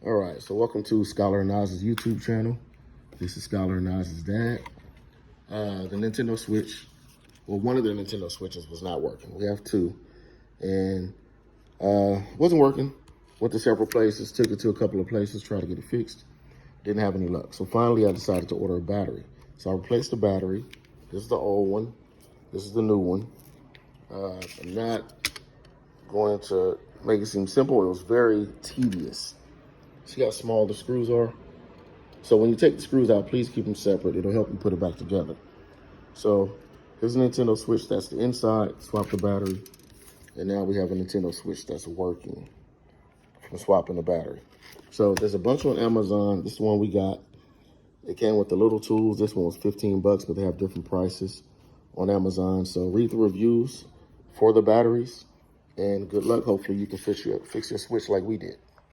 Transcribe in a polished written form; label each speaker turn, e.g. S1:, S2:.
S1: All right, so welcome to Scholar and Oz's YouTube channel. This is Scholar and Oz's dad. The Nintendo Switch, well, one of the Nintendo Switches was not working. We have two, and wasn't working. Went to several places, took it to a couple of places, tried to get it fixed. Didn't have any luck. So finally I decided to order a battery. So I replaced the battery. This is the old one. This is the new one. I'm not going to make it seem simple. It was very tedious. See how small the screws are? So when you take the screws out, please keep them separate. It'll help you put it back together. So here's a Nintendo Switch. That's the inside. Swap the battery. And now we have a Nintendo Switch that's working from swapping the battery. So there's a bunch on Amazon. This is the one we got. It came with the little tools. This one was 15 bucks, but they have different prices on Amazon. So read the reviews for the batteries and good luck. Hopefully you can fix your Switch like we did.